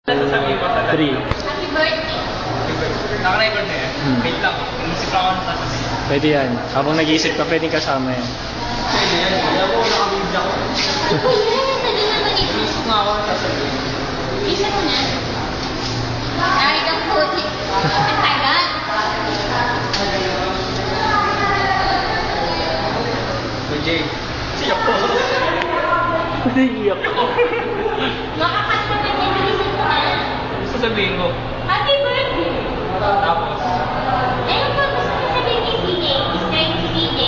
3. Happy birthday. Naka-record na yan. Wait lang. Inisip lang ako na sasabihin. Pwede yan. Habang nag-iisip ka, pwedeng kasama yan. Pwede yan. Alam mo, nakabibla ko. Ako yan. Dali na mag-ibig. Inisip nga ako na sasabihin. Isa mo na. Dari kang puti. Ang tagal. So, Jay. Siyak po. Naiiyak ko. Makakanta ka niya. Bilisan mo na. Ano sasabihin ko? Happy birthday. Tapos, Ayun po, gusto ko sabihin kay CJ. Is trying to CJ.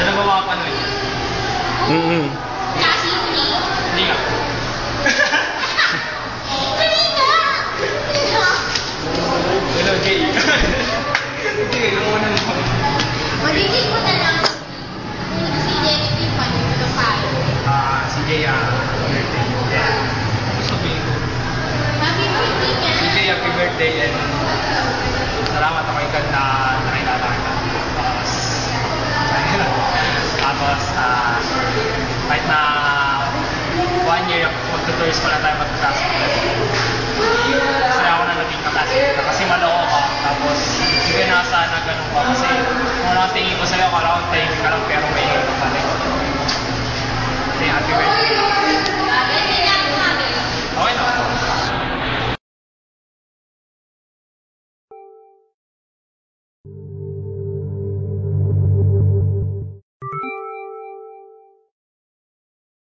saan na mapapanood? Kasi Uni. Hindi nga. Dali na! Hello, Jay. Hindi, yung unang mo. Magiging ko na lang. Si Jenny pa yung payo. Si Jay, birthday. Ano sabihin ko? Happy birthday niya. Si Jay, happy birthday and salamat ako ikaw na nakilala kita. Tapos, kahit na 1 year, magtutuloy pa na tayo magkakasama. Kasi ako na naging kaklase kita kasi maloko ka. Tapos, hindi na sana ganun pa kasi kung tingin ko sa'yo, kala ko tingin ka lang pero